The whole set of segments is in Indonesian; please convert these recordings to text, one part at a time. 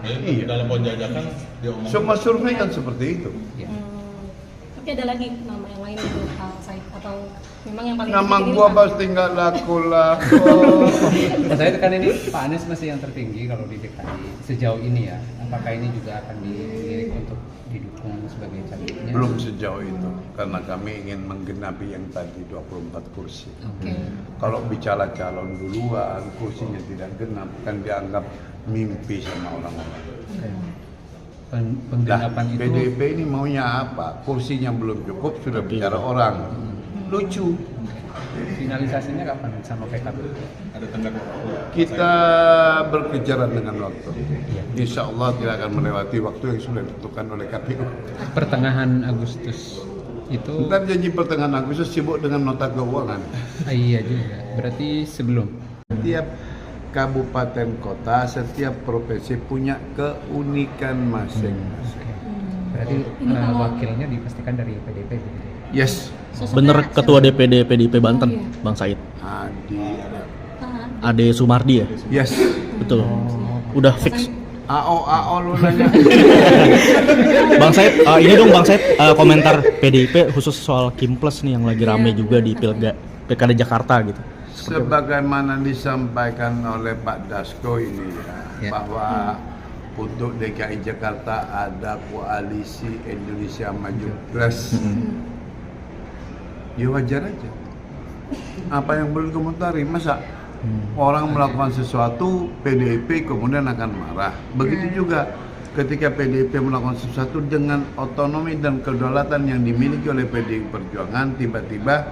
Iya. Dalam penjajakan diomongin. Semua survei kan seperti itu. Tapi ada lagi nama yang lain itu Pak Said atau memang yang paling Nama tertinggi gua Pak? pasti nggak laku lah. Mas Said kan ini Pak Anies masih yang tertinggi kalau di DKI sejauh ini ya. Apakah ini juga akan dilirik untuk didukung sebagai calegnya? Belum sejauh itu, karena kami ingin menggenapi yang tadi 24 kursi. Kalau bicara calon duluan, kursinya tidak genap, kan dianggap mimpi sama orang-orang. Penggenapan itu PDIP ini maunya apa? Kursinya belum cukup, sudah bicara orang. Lucu. finalisasinya kapan sama PKB? Ada tenggat waktu. Kita berkejaran dengan waktu. Insya Allah tidak akan melewati waktu yang sudah ditentukan oleh KPU. Pertengahan Agustus itu. Ntar janji pertengahan Agustus sibuk dengan nota keuangan. Iya juga. Berarti sebelum. Setiap kabupaten kota, setiap provinsi punya keunikan masing-masing. Berarti wakilnya dipastikan dari PDIP. Yes. Bener Ketua DPD PDIP Banten, Bang Said. Ade Sumardi ya? Yes. Betul. Udah fix. AO lu nanya. Bang Said, ini dong Bang Said, komentar PDIP khusus soal Kimples nih yang lagi rame juga di Pilkada Jakarta gitu. Sebagaimana disampaikan oleh Pak Dasko ini ya, bahwa untuk DKI Jakarta ada koalisi Indonesia Maju Plus. Ya wajar aja. Apa yang belum komentari, masa orang melakukan sesuatu PDIP kemudian akan marah. Begitu juga ketika PDIP melakukan sesuatu dengan otonomi dan kedaulatan yang dimiliki oleh PDI Perjuangan, tiba-tiba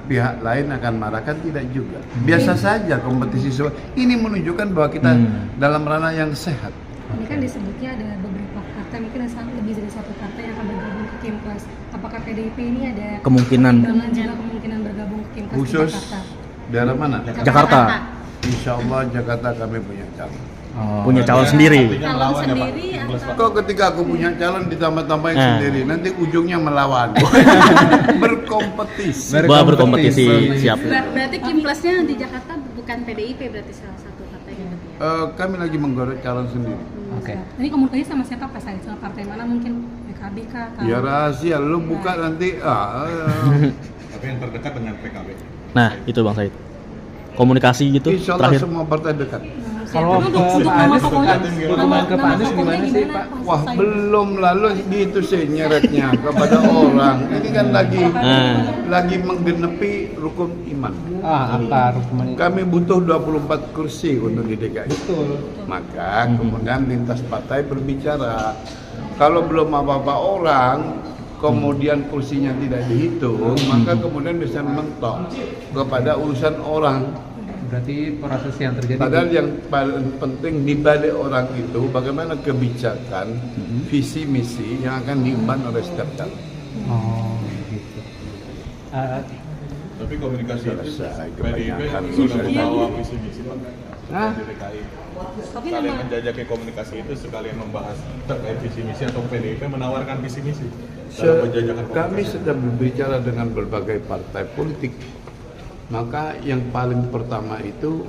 pihak lain akan marah, kan tidak juga. Biasa saja kompetisi ini menunjukkan bahwa kita dalam ranah yang sehat. Ini kan disebutnya ada beberapa partai, mungkin ada lebih dari satu partai yang akan bergabung ke Kimples. Apakah PDIP ini ada kemungkinan bergabung ke Kimples khusus di Jakarta? daerah mana? Jakarta. Insya Allah Jakarta kami punya calon. Punya calon sendiri. Calon sendiri atau Kok ketika aku punya calon ditambah-tambahin sendiri, nanti ujungnya melawan. Berkompetisi. Wah, berkompetisi, siap. berarti Kimplesnya di Jakarta bukan PDIP, berarti salah satu partainya gitu ya? Kami lagi menggodok calon sendiri. Oke. Ini komunikasi sama siapa Pak Said? Sama partai mana mungkin? PKB kah? Atau- Ya rahasia, lu buka nanti. Tapi yang terdekat dengan PKB. Nah, itu Bang Said. Komunikasi gitu Insya Allah terakhir. semua partai dekat. Kalau Tapi ke untuk Pak nama Anies, tokohnya, hubungan ke Pak Anies gimana sih, Pak? Wah, belum lalu gitu sih nyeretnya kepada orang. Ini kan lagi menggenepi rukun iman. Apa rukun? Kami butuh 24 kursi untuk di DKI. Betul. Maka kemudian lintas partai berbicara. Kalau belum apa-apa orang, kemudian kursinya tidak dihitung, maka kemudian bisa mentok kepada urusan orang. Berarti proses yang terjadi. Padahal yang paling penting di balik orang itu bagaimana kebijakan, visi misi yang akan diemban oleh setiap calon. Oh, gitu. Tapi komunikasi itu Selesai, PDIP kebanyakan sudah selesai. membawa visi misi Pak. Hah? Di DKI. Tapi Sekalian nama menjajaki komunikasi itu, sekalian membahas terkait visi misi atau PDIP menawarkan visi misi dalam penjajakan Kami komunikasi. sedang berbicara dengan berbagai partai politik. Maka yang paling pertama itu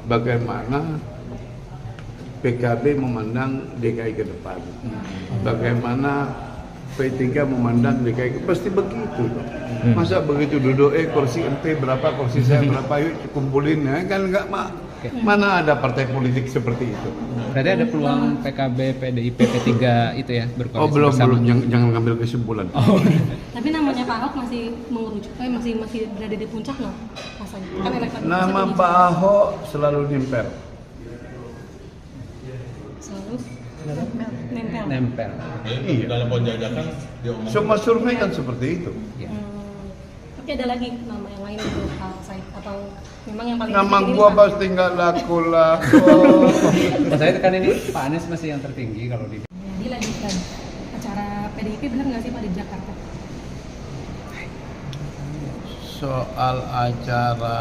bagaimana PKB memandang DKI ke depan. Bagaimana P3 memandang DKI, pasti begitu dong. Masa begitu duduk, kursi ente berapa, kursi saya berapa, yuk kumpulin, ya kan enggak, mana ada partai politik seperti itu. Berarti ada peluang PKB, PDIP, P3 itu ya berkoalisi Oh belum, bersama? jangan ngambil kesimpulan. tapi namanya Pak Ahok masih mengerucut, masih berada di puncak nggak Pak Said? Kan elektabilitasnya Nama tinggi. Pak Ahok selalu nempel. Selalu nempel. Nempel. Iya. Dalam penjajakan diomongin. Semua survei kan seperti itu. Ya. Tapi ada lagi nama yang lain itu Pak Said atau memang yang paling Nama tertinggi gua Pak? pasti nggak laku lah. Mas Said kan ini Pak Anies masih yang tertinggi kalau di. Dilanjutkan acara PDIP, benar nggak sih Pak di Jakarta? Soal acara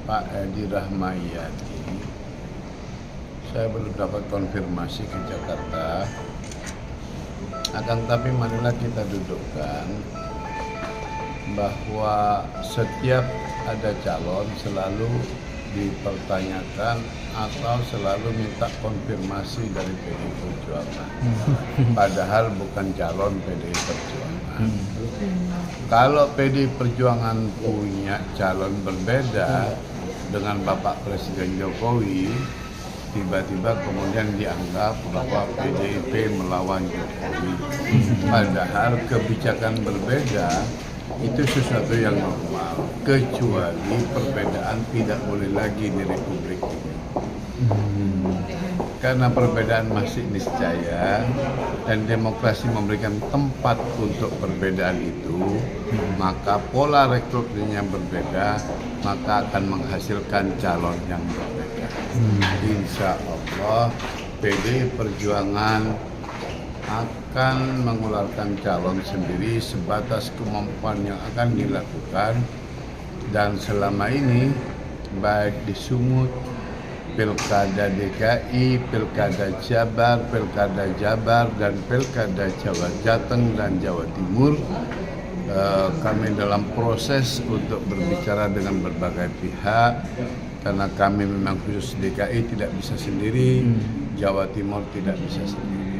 Pak Edi Rahmayadi, saya belum dapat konfirmasi ke Jakarta. Akan tapi marilah kita dudukkan bahwa setiap ada calon selalu dipertanyakan atau selalu minta konfirmasi dari PDI Perjuangan. Padahal bukan calon PDI Perjuangan. Kalau PDI Perjuangan punya calon berbeda dengan Bapak Presiden Jokowi, tiba-tiba kemudian dianggap bahwa PDIP melawan Jokowi. Padahal kebijakan berbeda itu sesuatu yang normal, kecuali perbedaan tidak boleh lagi di Republik ini. Karena perbedaan masih niscaya dan demokrasi memberikan tempat untuk perbedaan itu, maka pola rekrutmen yang berbeda maka akan menghasilkan calon yang berbeda. Insya Allah PDI Perjuangan akan mengeluarkan calon sendiri sebatas kemampuan yang akan dilakukan, dan selama ini baik di Sumut, Pilkada DKI, Pilkada Jabar, Pilkada Jabar, dan Pilkada Jawa Jateng dan Jawa Timur, kami dalam proses untuk berbicara dengan berbagai pihak, karena kami memang khusus DKI tidak bisa sendiri, Jawa Timur tidak bisa sendiri.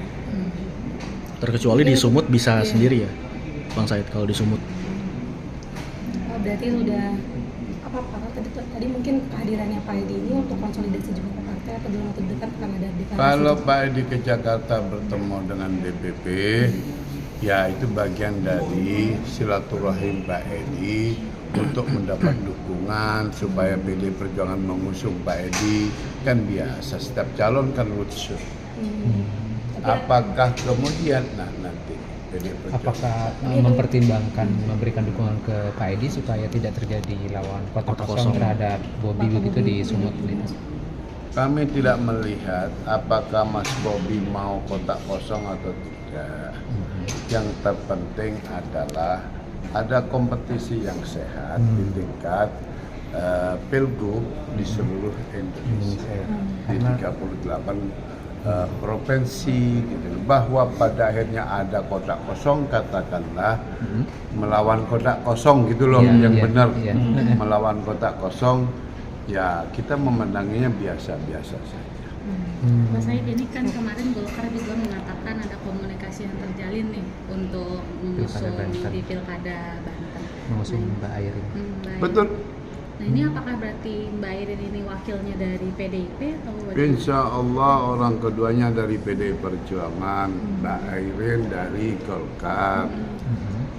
Terkecuali di Sumut bisa sendiri ya, Bang Said, kalau di Sumut. Oh, berarti sudah tadi mungkin kehadirannya Pak Edi ini untuk konsolidasi juga ke partai atau dalam waktu dekat akan ada deklarasi? Kalau Pak Edi ke Jakarta bertemu dengan DPP, ya itu bagian dari silaturahim Pak Edi untuk mendapat dukungan supaya PDI Perjuangan mengusung Pak Edi. Kan biasa, setiap calon kan roadshow. Apakah kemudian nanti PDI Perjuangan Apakah mempertimbangkan memberikan dukungan ke Pak Edi supaya tidak terjadi lawan kota kosong terhadap Bobi begitu di Sumut? kami tidak melihat apakah Mas Bobi mau kotak kosong atau tidak. Yang terpenting adalah ada kompetisi yang sehat di tingkat Pilgub di seluruh Indonesia, di 38 provinsi, gitu. Bahwa pada akhirnya ada kotak kosong, katakanlah melawan kotak kosong gitu loh, yang benar melawan kotak kosong, ya kita memenanginya biasa-biasa saja. Mas Said, ini kan kemarin Golkar juga mengatakan ada komunikasi yang terjalin nih untuk mengusung di Pilkada Banten. Mengusung Mbak Airin. Mbak Airin. Betul. Nah, ini apakah berarti Mbak Airin ini wakilnya dari PDIP atau bagaimana? Insya Allah orang keduanya dari PDI Perjuangan, Mbak Airin dari Golkar.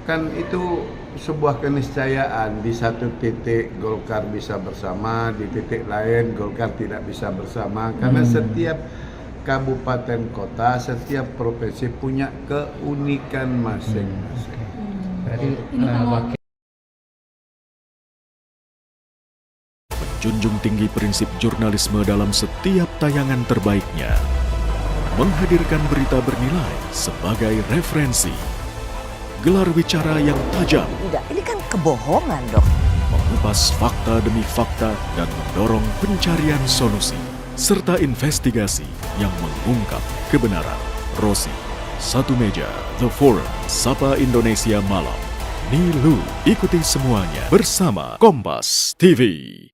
Kan itu sebuah keniscayaan, di satu titik Golkar bisa bersama, di titik lain Golkar tidak bisa bersama, karena setiap kabupaten kota, setiap provinsi punya keunikan masing-masing. Berarti wakil Junjung tinggi prinsip jurnalisme dalam setiap tayangan terbaiknya. Menghadirkan berita bernilai sebagai referensi. Gelar bicara yang tajam. Tidak, ini kan kebohongan dok. Mengupas fakta demi fakta dan mendorong pencarian solusi. Serta investigasi yang mengungkap kebenaran. Rosi, Satu Meja, The Forum, Sapa Indonesia Malam. Nilu, ikuti semuanya bersama Kompas TV.